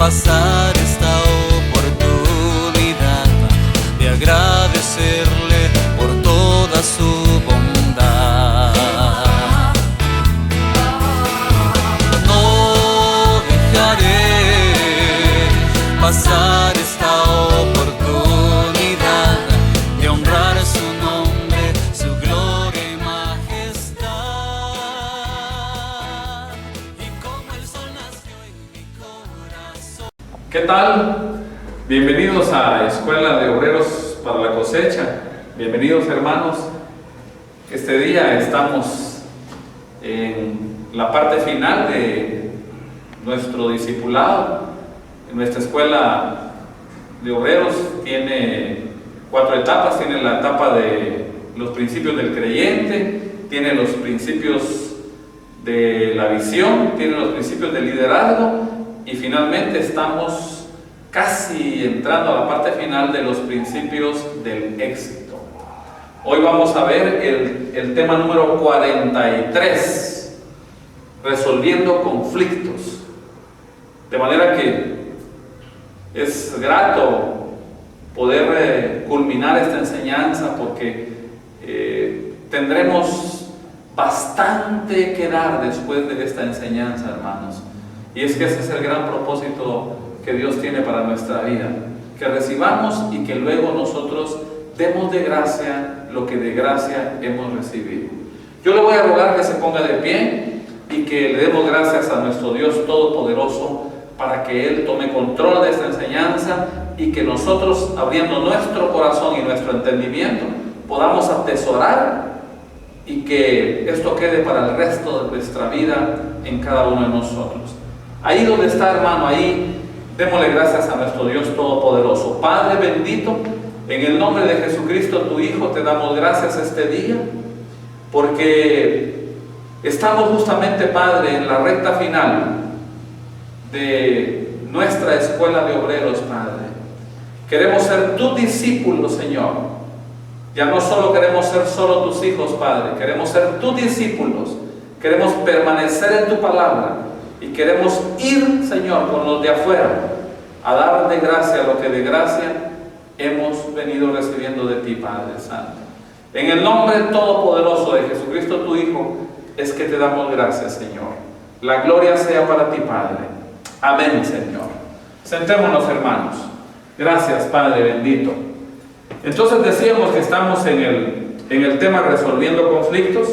pasar esta oportunidad de agradecerle por toda su bondad. No dejaré pasar esta oportunidad de honrar su nombre, su gloria y majestad. Y como el sol nació en mi corazón. ¿Qué tal? Bienvenidos a Escuela de Obreros para la Cosecha. Bienvenidos, hermanos. Este día estamos en la parte final de nuestro discipulado. Nuestra Escuela de Obreros tiene 4 etapas. Tiene la etapa de los principios del creyente, tiene los principios de la visión, tiene los principios del liderazgo y finalmente estamos casi entrando a la parte final de los principios del éxito. Hoy vamos a ver el tema número 43, resolviendo conflictos. De manera que es grato poder culminar esta enseñanza porque tendremos bastante que dar después de esta enseñanza, hermanos. Y es que ese es el gran propósito que Dios tiene para nuestra vida, que recibamos y que luego nosotros demos de gracia lo que de gracia hemos recibido. Yo le voy a rogar que se ponga de pie y que le demos gracias a nuestro Dios Todopoderoso para que Él tome control de esta enseñanza y que nosotros, abriendo nuestro corazón y nuestro entendimiento, podamos atesorar y que esto quede para el resto de nuestra vida en cada uno de nosotros. Ahí donde está, hermano, ahí démosle gracias a nuestro Dios Todopoderoso. Padre bendito, en el nombre de Jesucristo, tu Hijo, te damos gracias este día, porque estamos justamente, Padre, en la recta final de nuestra Escuela de Obreros, Padre. Queremos ser tus discípulos, Señor. Ya no solo queremos ser solo tus hijos, Padre, queremos ser tus discípulos. Queremos permanecer en tu palabra. Y queremos ir, Señor, con los de afuera, a dar de gracia lo que de gracia hemos venido recibiendo de ti, Padre Santo. En el nombre todopoderoso de Jesucristo, tu Hijo, es que te damos gracias, Señor. La gloria sea para ti, Padre. Amén, Señor. Sentémonos, hermanos. Gracias, Padre bendito. Entonces decíamos que estamos en el tema resolviendo conflictos,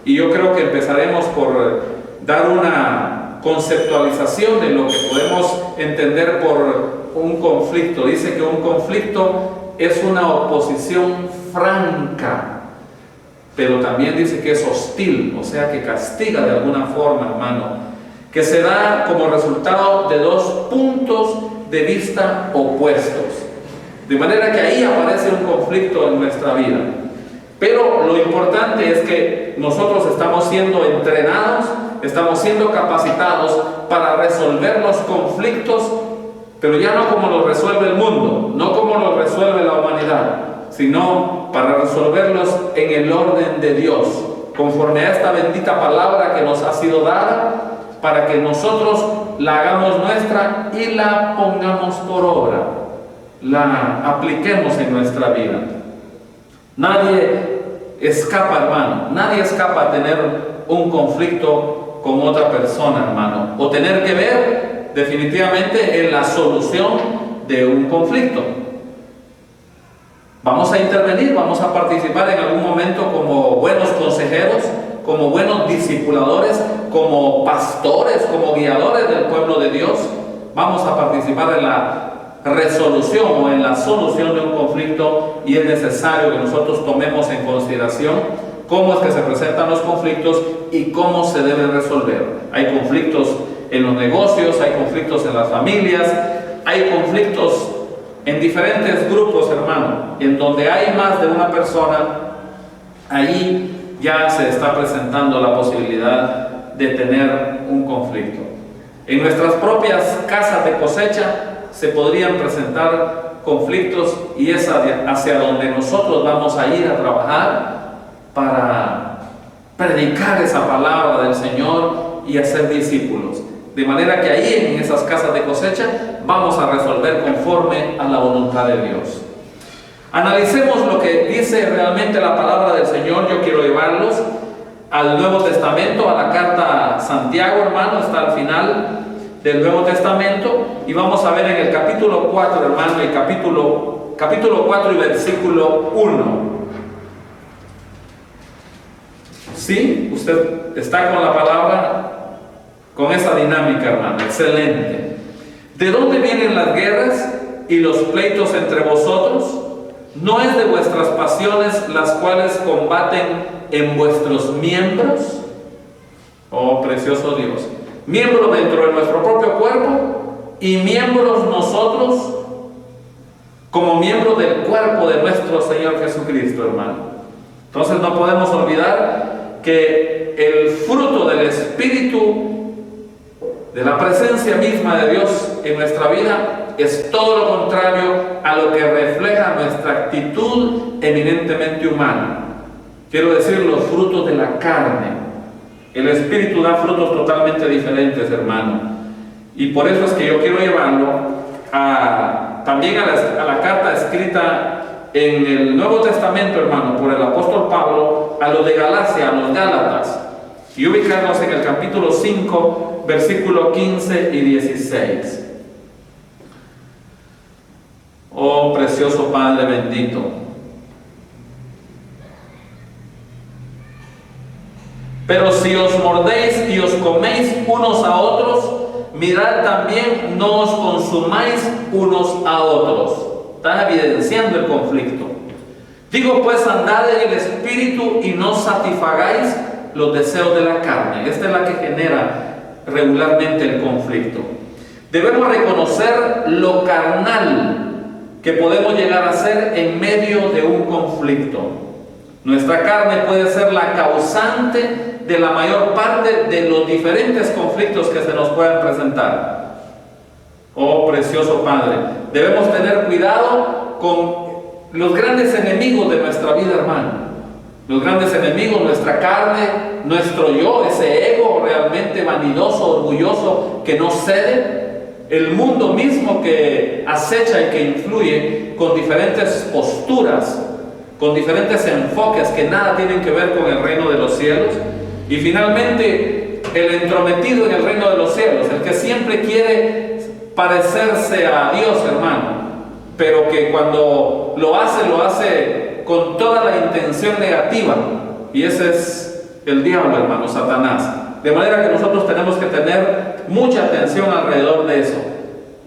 y yo creo que empezaremos por dar una conceptualización de lo que podemos entender por un conflicto. Dice que un conflicto es una oposición franca, pero también dice que es hostil, o sea que castiga de alguna forma, hermano, que se da como resultado de dos puntos de vista opuestos. De manera que ahí aparece un conflicto en nuestra vida. Pero lo importante es que nosotros estamos siendo entrenados, estamos siendo capacitados para resolver los conflictos, pero ya no como los resuelve el mundo, no como los resuelve la humanidad, sino para resolverlos en el orden de Dios, conforme a esta bendita palabra que nos ha sido dada, para que nosotros la hagamos nuestra y la pongamos por obra, la apliquemos en nuestra vida. Nadie escapa, hermano, nadie escapa a tener un conflicto con otra persona, hermano, o tener que ver definitivamente en la solución de un conflicto. Vamos a intervenir, vamos a participar en algún momento como buenos consejeros, como buenos discipuladores, como pastores, como guiadores del pueblo de Dios. Vamos a participar en la resolución o en la solución de un conflicto, y es necesario que nosotros tomemos en consideración cómo es que se presentan los conflictos y cómo se deben resolver. Hay conflictos en los negocios, hay conflictos en las familias, hay conflictos en diferentes grupos, hermano, en donde hay más de una persona. Ahí ya se está presentando la posibilidad de tener un conflicto. En nuestras propias casas de cosecha se podrían presentar conflictos, y es hacia donde nosotros vamos a ir a trabajar para predicar esa palabra del Señor y hacer discípulos. De manera que ahí en esas casas de cosecha vamos a resolver conforme a la voluntad de Dios. Analicemos lo que dice realmente la palabra del Señor. Yo quiero llevarlos al Nuevo Testamento, a la carta a Santiago, hermano, está al final del Nuevo Testamento, y vamos a ver en el capítulo 4, hermano, el capítulo 4 y versículo 1. ¿Sí? Usted está con la palabra, con esa dinámica, hermano. Excelente. ¿De dónde vienen las guerras y los pleitos entre vosotros? ¿No es de vuestras pasiones las cuales combaten en vuestros miembros? Oh, precioso Dios. Miembros dentro de nuestro propio cuerpo y miembros nosotros como miembros del cuerpo de nuestro Señor Jesucristo, hermano. Entonces no podemos olvidar que el fruto del Espíritu, de la presencia misma de Dios en nuestra vida, es todo lo contrario a lo que refleja nuestra actitud eminentemente humana. Quiero decir, los frutos de la carne. El Espíritu da frutos totalmente diferentes, hermano. Y por eso es que yo quiero llevarlo también a la carta escrita en el Nuevo Testamento, hermano, por el apóstol Pablo, a los de Galacia, a los Gálatas, y ubicarnos en el capítulo 5, versículo 15 y 16. Oh, precioso Padre bendito. Pero si os mordéis y os coméis unos a otros, mirad también, no os consumáis unos a otros. Está evidenciando el conflicto. Digo pues, andad en el Espíritu y no satisfagáis los deseos de la carne. Esta es la que genera regularmente el conflicto. Debemos reconocer lo carnal que podemos llegar a ser en medio de un conflicto. Nuestra carne puede ser la causante de la mayor parte de los diferentes conflictos que se nos puedan presentar. Oh, precioso Padre, debemos tener cuidado con los grandes enemigos de nuestra vida, hermano. Los grandes enemigos, nuestra carne, nuestro yo, ese ego realmente vanidoso, orgulloso, que no cede. El mundo mismo que acecha y que influye con diferentes posturas, con diferentes enfoques que nada tienen que ver con el reino de los cielos. Y finalmente, el entrometido en el reino de los cielos, el que siempre quiere parecerse a Dios, hermano, pero que cuando lo hace con toda la intención negativa. Y ese es el diablo, hermano, Satanás. De manera que nosotros tenemos que tener mucha atención alrededor de eso.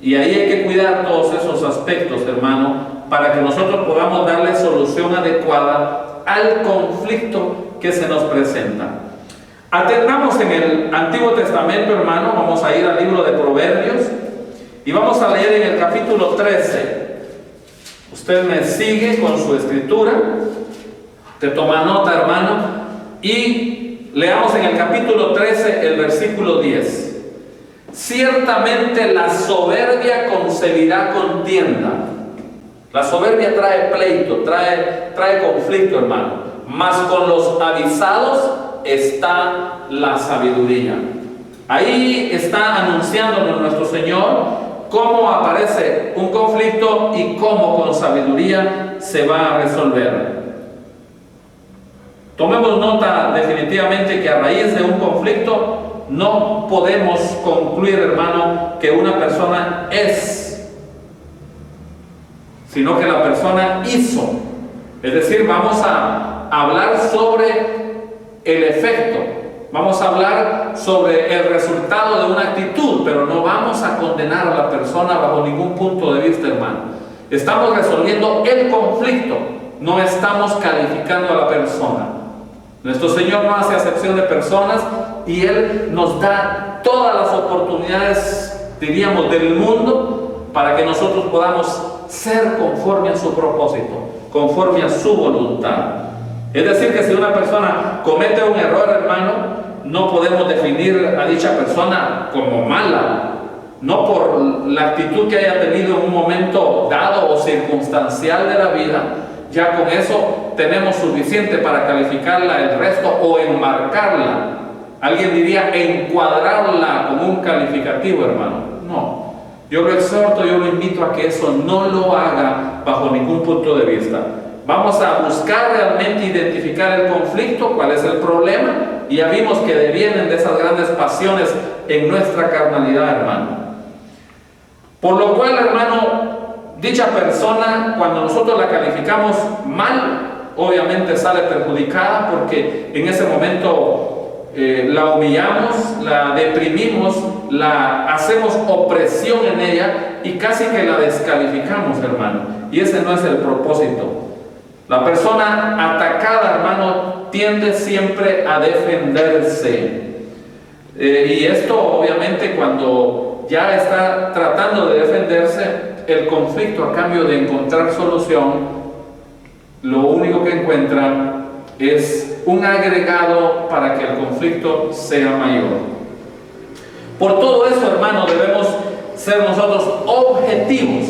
Y ahí hay que cuidar todos esos aspectos, hermano, para que nosotros podamos darle solución adecuada al conflicto que se nos presenta. Atendamos en el Antiguo Testamento, hermano. Vamos a ir al libro de Proverbios y vamos a leer en el capítulo 13. Usted me sigue con su escritura, te toma nota, hermano, y leamos en el capítulo 13 el versículo 10. Ciertamente la soberbia concebirá contienda. La soberbia trae pleito, trae conflicto, hermano. Mas con los avisados está la sabiduría. Ahí está anunciándonos nuestro Señor cómo aparece un conflicto y cómo con sabiduría se va a resolver. Tomemos nota definitivamente que a raíz de un conflicto no podemos concluir, hermano, que una persona es, sino que la persona hizo. Es decir, vamos a hablar sobre el efecto, vamos a hablar sobre el resultado de una actitud, pero no vamos a condenar a la persona bajo ningún punto de vista, hermano. Estamos resolviendo el conflicto, no estamos calificando a la persona. Nuestro Señor no hace acepción de personas y Él nos da todas las oportunidades, diríamos, del mundo para que nosotros podamos ser conforme a su propósito, conforme a su voluntad. Es decir, que si una persona comete un error, hermano, no podemos definir a dicha persona como mala, no por la actitud que haya tenido en un momento dado o circunstancial de la vida. Ya con eso tenemos suficiente para calificarla el resto o enmarcarla. Alguien diría encuadrarla como un calificativo, hermano. No. Yo lo exhorto, yo lo invito a que eso no lo haga bajo ningún punto de vista. Vamos a buscar realmente identificar el conflicto, cuál es el problema, y ya vimos que devienen de esas grandes pasiones en nuestra carnalidad, hermano. Por lo cual, hermano, dicha persona, cuando nosotros la calificamos mal, obviamente sale perjudicada, porque en ese momento la humillamos, la deprimimos, la hacemos opresión en ella y casi que la descalificamos, hermano. Y ese no es el propósito. La persona atacada, hermano, tiende siempre a defenderse. Y esto, obviamente, cuando ya está tratando de defenderse, el conflicto, a cambio de encontrar solución, lo único que encuentra es un agregado para que el conflicto sea mayor. Por todo eso, hermano, debemos ser nosotros objetivos,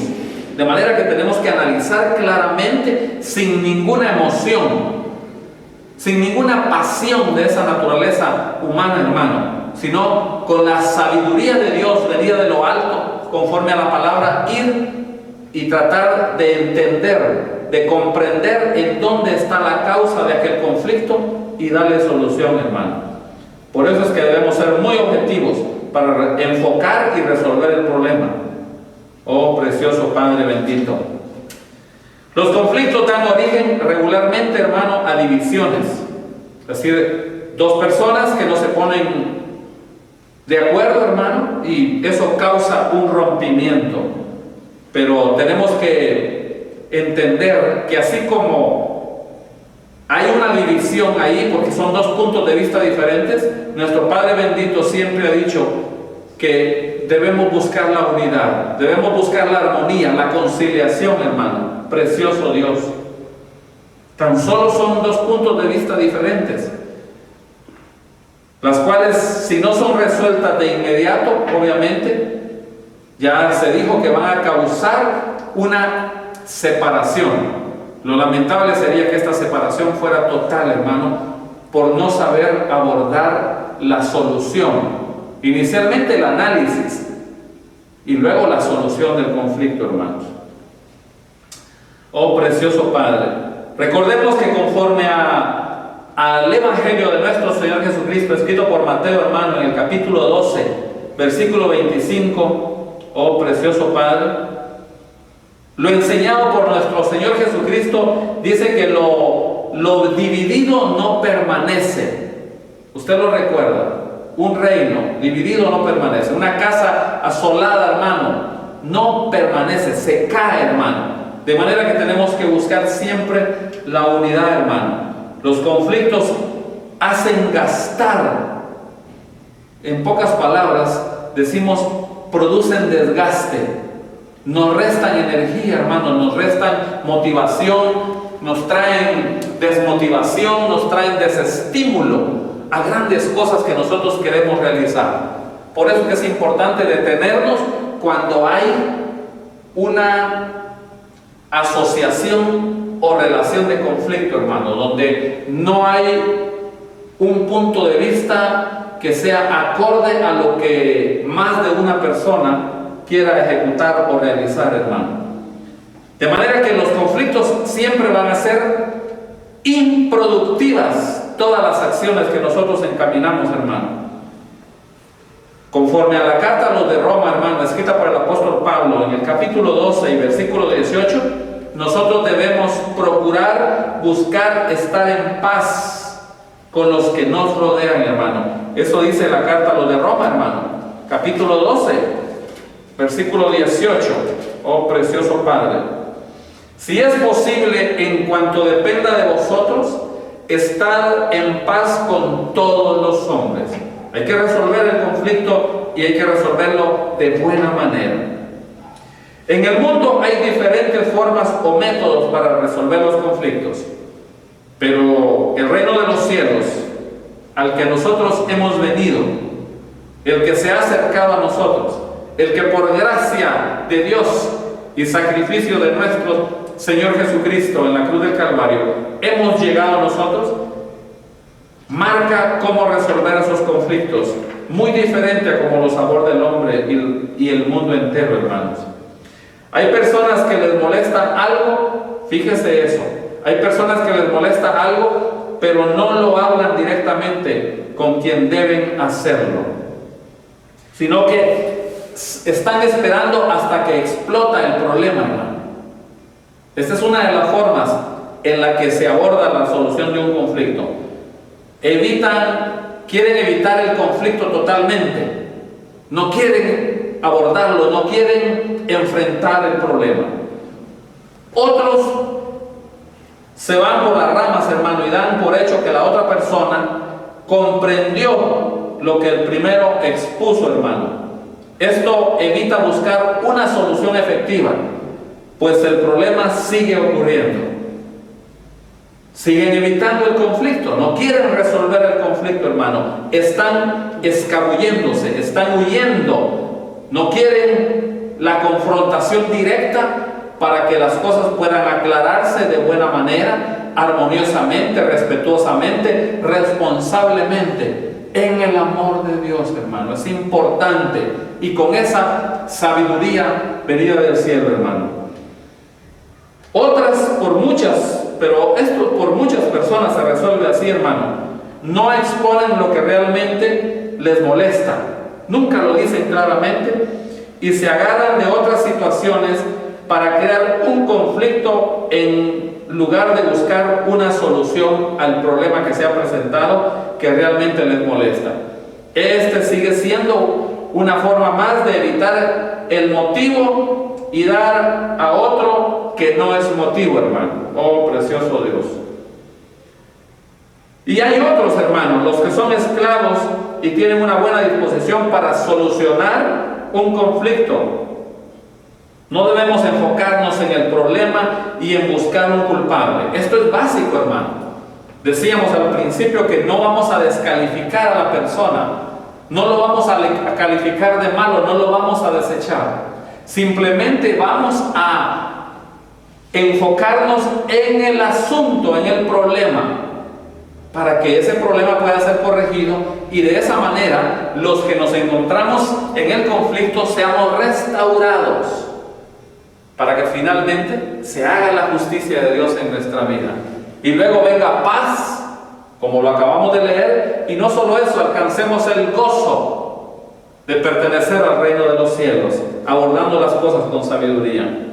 de manera que tenemos que analizar claramente, sin ninguna emoción, sin ninguna pasión de esa naturaleza humana, hermano, sino con la sabiduría de Dios venida de lo alto, conforme a la palabra, ir y tratar de entender, de comprender en dónde está la causa de aquel conflicto y darle solución, hermano. Por eso es que debemos ser muy objetivos para enfocar y resolver el problema. Oh, precioso Padre bendito. Los conflictos dan origen regularmente, hermano, a divisiones. Es decir, dos personas que no se ponen de acuerdo, hermano, y eso causa un rompimiento. Pero tenemos que entender que así como hay una división ahí, porque son dos puntos de vista diferentes, nuestro Padre bendito siempre ha dicho que debemos buscar la unidad, debemos buscar la armonía, la conciliación, hermano. Precioso Dios. Tan solo son dos puntos de vista diferentes, las cuales, si no son resueltas de inmediato, obviamente, ya se dijo que van a causar una separación. Lo lamentable sería que esta separación fuera total, hermano, por no saber abordar la solución. Inicialmente el análisis y luego la solución del conflicto, hermanos. Oh, precioso Padre, recordemos que conforme al Evangelio de nuestro Señor Jesucristo, escrito por Mateo, hermano, en el capítulo 12, versículo 25, oh, precioso Padre, lo enseñado por nuestro Señor Jesucristo, dice que lo dividido no permanece. Usted lo recuerda. Un reino dividido no permanece. Una casa asolada, hermano, no permanece, se cae, hermano. De manera que tenemos que buscar siempre la unidad, hermano. Los conflictos hacen gastar. En pocas palabras, decimos, producen desgaste. Nos restan energía, hermano, nos restan motivación, nos traen desmotivación, nos traen desestímulo a grandes cosas que nosotros queremos realizar. Por eso que es importante detenernos cuando hay una asociación o relación de conflicto, hermano, donde no hay un punto de vista que sea acorde a lo que más de una persona quiera ejecutar o realizar, hermano. De manera que los conflictos siempre van a ser improductivas todas las acciones que nosotros encaminamos, hermano. Conforme a la carta a los de Roma, hermano, escrita por el apóstol Pablo, en el capítulo 12 y versículo 18, nosotros debemos procurar buscar estar en paz con los que nos rodean, hermano. Eso dice la carta a los de Roma, hermano, capítulo 12, versículo 18. Oh, precioso Padre, si es posible, en cuanto dependa de vosotros, estad en paz con todos los hombres. Hay que resolver el conflicto y hay que resolverlo de buena manera. En el mundo hay diferentes formas o métodos para resolver los conflictos, pero el reino de los cielos, al que nosotros hemos venido, el que se ha acercado a nosotros, el que por gracia de Dios y sacrificio de nuestro Señor Jesucristo en la cruz del Calvario hemos llegado a nosotros, marca cómo resolver esos conflictos muy diferente a como los aborda el hombre y el mundo entero, hermanos. Hay personas que les molesta algo, fíjese eso, hay personas que les molesta algo, pero no lo hablan directamente con quien deben hacerlo, sino que están esperando hasta que explota el problema, hermano. Esta es una de las formas en la que se aborda la solución de un conflicto. Quieren evitar el conflicto totalmente, no quieren abordarlo, no quieren enfrentar el problema. Otros se van por las ramas, hermano, y dan por hecho que la otra persona comprendió lo que el primero expuso, hermano. Esto evita buscar una solución efectiva, pues el problema sigue ocurriendo. Siguen evitando el conflicto, no quieren resolver el conflicto, hermano. Están escabulléndose, están huyendo, no quieren la confrontación directa para que las cosas puedan aclararse de buena manera, armoniosamente, respetuosamente, responsablemente, en el amor de Dios, hermano. Es importante, y con esa sabiduría venida del cielo, hermano. Otras, pero esto por muchas personas se resuelve así, hermano. No exponen lo que realmente les molesta, nunca lo dicen claramente, y se agarran de otras situaciones para crear un conflicto en lugar de buscar una solución al problema que se ha presentado que realmente les molesta. Este sigue siendo una forma más de evitar el motivo y dar a otro que no es motivo, hermano. Oh, precioso Dios. Y hay otros, hermanos, los que son esclavos y tienen una buena disposición para solucionar un conflicto. No debemos enfocarnos en el problema y en buscar un culpable. Esto es básico, hermano. Decíamos al principio que no vamos a descalificar a la persona, no lo vamos a calificar de malo, no lo vamos a desechar. Simplemente vamos a enfocarnos en el asunto, en el problema, para que ese problema pueda ser corregido y de esa manera los que nos encontramos en el conflicto seamos restaurados, para que finalmente se haga la justicia de Dios en nuestra vida y luego venga paz, como lo acabamos de leer, y no solo eso, alcancemos el gozo de pertenecer al reino de los cielos, abordando las cosas con sabiduría.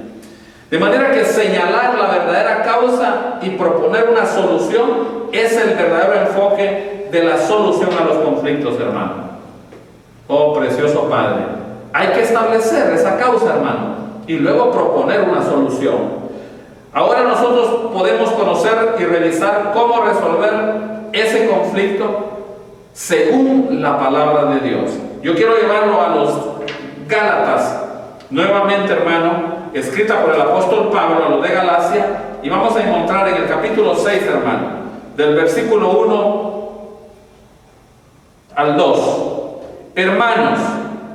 De manera que señalar la verdadera causa y proponer una solución es el verdadero enfoque de la solución a los conflictos, hermano. Oh, precioso Padre, hay que establecer esa causa, hermano, y luego proponer una solución. Ahora nosotros podemos conocer y revisar cómo resolver ese conflicto según la palabra de Dios. Yo quiero llevarlo a los Gálatas, nuevamente, hermano, escrita por el apóstol Pablo a los de Galacia, y vamos a encontrar en el capítulo 6, hermano, del versículo 1 al 2. Hermanos,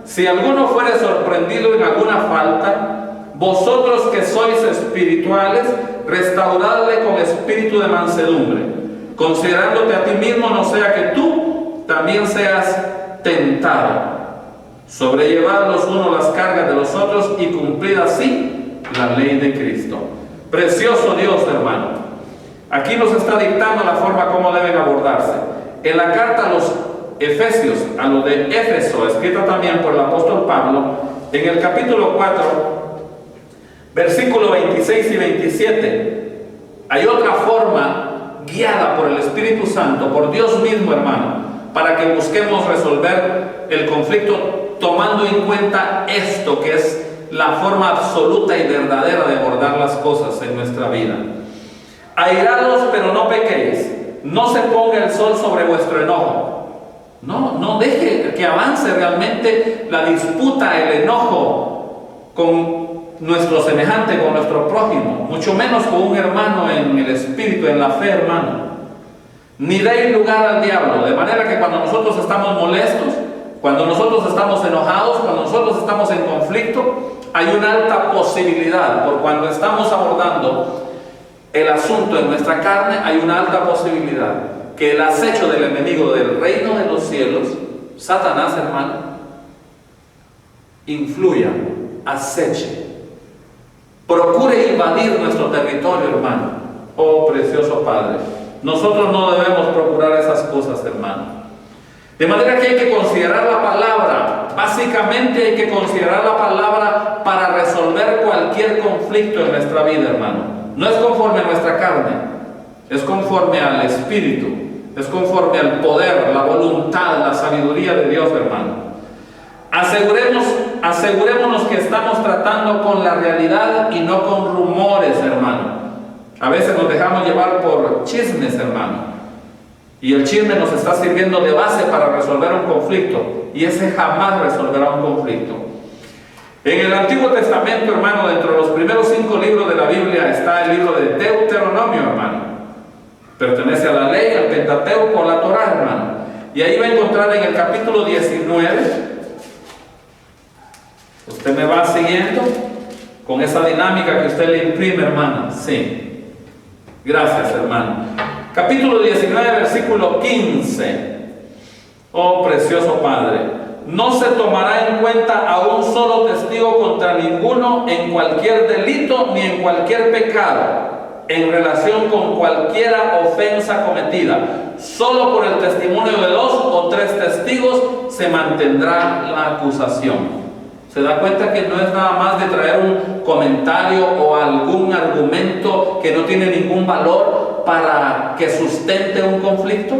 si alguno fuere sorprendido en alguna falta, vosotros que sois espirituales, restauradle con espíritu de mansedumbre, considerándote a ti mismo, no sea que tú también seas tentado. Sobrellevad los unos las cargas de los otros y cumplid así la ley de Cristo. Precioso Dios, hermano. Aquí nos está dictando la forma como deben abordarse. En la carta a los Efesios, a los de Éfeso, escrita también por el apóstol Pablo, en el capítulo 4, versículo 26 y 27, hay otra forma guiada por el Espíritu Santo, por Dios mismo, hermano, para que busquemos resolver el conflicto tomando en cuenta esto, que es la forma absoluta y verdadera de abordar las cosas en nuestra vida. Airados, pero no pequéis. No se ponga el sol sobre vuestro enojo. No deje que avance realmente la disputa, el enojo con nuestro semejante, con nuestro prójimo, mucho menos con un hermano en el espíritu, en la fe, hermano. Ni deis lugar al diablo, de manera que cuando nosotros estamos molestos, cuando nosotros estamos enojados, cuando nosotros estamos en conflicto, hay una alta posibilidad, por cuando estamos abordando el asunto en nuestra carne, hay una alta posibilidad que el acecho del enemigo del reino de los cielos Satanás, hermano, influya, aceche, procure invadir nuestro territorio, hermano. Oh, precioso Padre, nosotros no debemos procurar esas cosas, hermano. De manera que hay que considerar la palabra. Básicamente hay que considerar la palabra para resolver cualquier conflicto en nuestra vida, hermano. No es conforme a nuestra carne, es conforme al Espíritu, es conforme al poder, la voluntad, la sabiduría de Dios, hermano. Asegurémonos que estamos tratando con la realidad y no con rumores, hermano. A veces nos dejamos llevar por chismes, hermano. Y el chisme nos está sirviendo de base para resolver un conflicto. Y ese jamás resolverá un conflicto. En el Antiguo Testamento, hermano, dentro de los primeros 5 libros de la Biblia está el libro de Deuteronomio, hermano. Pertenece a la ley, al Pentateuco, a la Torá, hermano. Y ahí va a encontrar en el capítulo 19. Usted me va siguiendo con esa dinámica que usted le imprime, hermano. Sí. Gracias, hermano. Capítulo 19, versículo 15. Oh, precioso Padre. No se tomará en cuenta a un solo testigo contra ninguno en cualquier delito ni en cualquier pecado, en relación con cualquiera ofensa cometida. Solo por el testimonio de 2 o 3 testigos se mantendrá la acusación. ¿Se da cuenta que no es nada más de traer un comentario o algún argumento que no tiene ningún valor para que sustente un conflicto?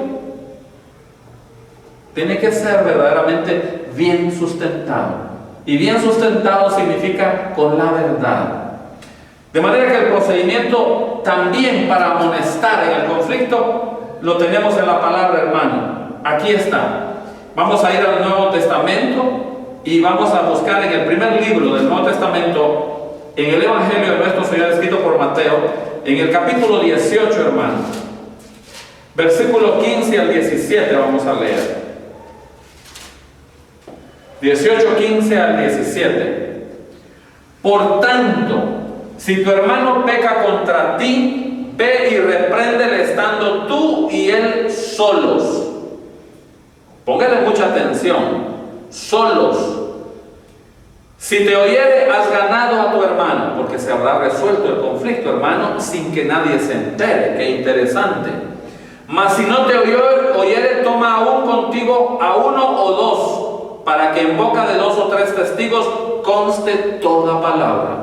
Tiene que ser verdaderamente bien sustentado. Y bien sustentado significa con la verdad. De manera que el procedimiento también para amonestar en el conflicto lo tenemos en la palabra, hermano. Aquí está. Vamos a ir al Nuevo Testamento y vamos a buscar en el primer libro del Nuevo Testamento, en el Evangelio de nuestro Señor escrito por Mateo, en el capítulo 18, hermano. Versículo 15 al 17 vamos a leer. 18, 15 al 17. Por tanto, si tu hermano peca contra ti, ve y repréndele estando tú y él solos. Póngale mucha atención. Solos. Si te oyere, has ganado a tu hermano, porque se habrá resuelto el conflicto, hermano, sin que nadie se entere. Qué interesante. Mas si no te oyere, toma aún contigo a 1 o 2, para que en boca de 2 o 3 testigos conste toda palabra.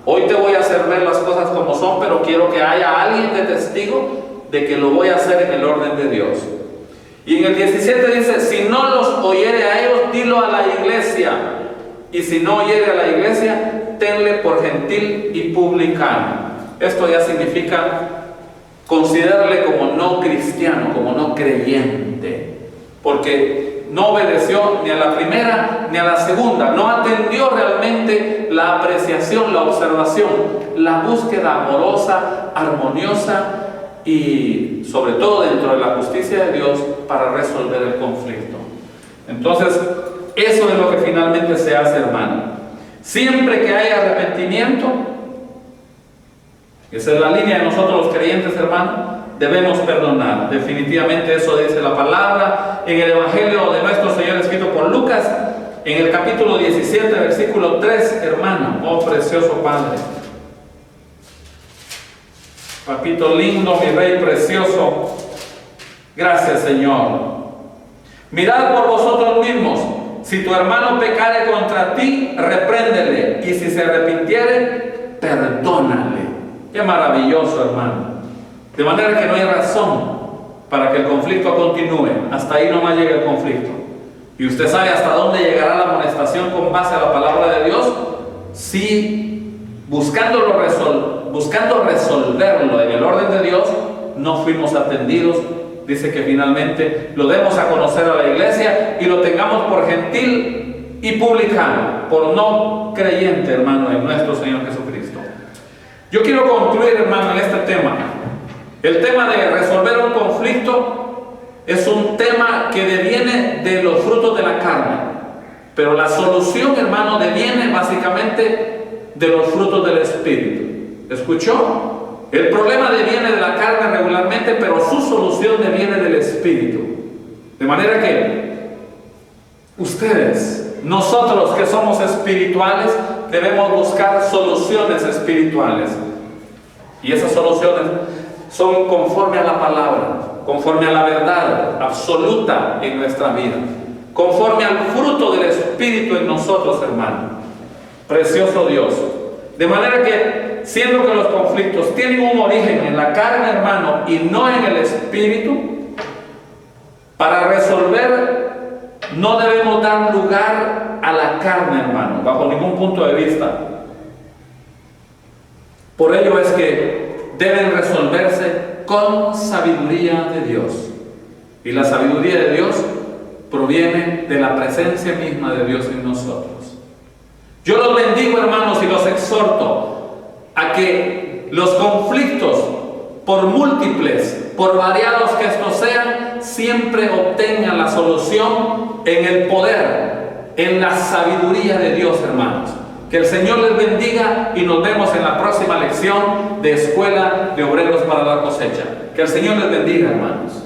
Hoy te voy a hacer ver las cosas como son, pero quiero que haya alguien de testigo de que lo voy a hacer en el orden de Dios. Y en el 17 dice, si no los oyere a ellos, dilo a la iglesia. Y si no oyere a la iglesia, tenle por gentil y publicano. Esto ya significa considerarle como no cristiano, como no creyente. Porque no obedeció ni a la primera ni a la segunda. No atendió realmente la apreciación, la observación, la búsqueda amorosa, armoniosa y sobre todo dentro de la justicia de Dios para resolver el conflicto. Entonces, eso es lo que finalmente se hace, hermano. Siempre que haya arrepentimiento, esa es la línea de nosotros los creyentes, hermano, debemos perdonar. Definitivamente eso dice la palabra en el Evangelio de nuestro Señor escrito por Lucas, en el capítulo 17, versículo 3, hermano. Oh, precioso Padre. Papito lindo, mi Rey precioso. Gracias, Señor. Mirad por vosotros mismos. Si tu hermano pecare contra ti, repréndele. Y si se arrepintiere, perdónale. Qué maravilloso, hermano. De manera que no hay razón para que el conflicto continúe. Hasta ahí nomás llega el conflicto. Y usted sabe hasta dónde llegará la amonestación con base a la palabra de Dios. Si buscando resolverlo en el orden de Dios, no fuimos atendidos. Dice que finalmente lo demos a conocer a la iglesia y lo tengamos por gentil y publicano, por no creyente, hermano, en nuestro Señor Jesucristo. Yo quiero concluir, hermano, en este tema. El tema de resolver un conflicto es un tema que deviene de los frutos de la carne, pero la solución, hermano, deviene básicamente de los frutos del Espíritu. ¿Escuchó? El problema deviene de la carne regularmente, pero su solución deviene del Espíritu. De manera que Ustedes, nosotros que somos espirituales, debemos buscar soluciones espirituales. Y esas soluciones son conforme a la palabra, conforme a la verdad absoluta en nuestra vida, conforme al fruto del Espíritu en nosotros, hermano. Precioso Dios. De manera que, siendo que los conflictos tienen un origen en la carne, hermano, y no en el Espíritu, para resolver no debemos dar lugar a la carne, hermano, bajo ningún punto de vista. Por ello es que deben resolverse con sabiduría de Dios. Y la sabiduría de Dios proviene de la presencia misma de Dios en nosotros. Yo los bendigo, hermanos, y los exhorto a que los conflictos, por múltiples, por variados que estos sean, siempre obtengan la solución en el poder, en la sabiduría de Dios, hermanos. Que el Señor les bendiga y nos vemos en la próxima lección de Escuela de Obreros para la Cosecha. Que el Señor les bendiga, hermanos.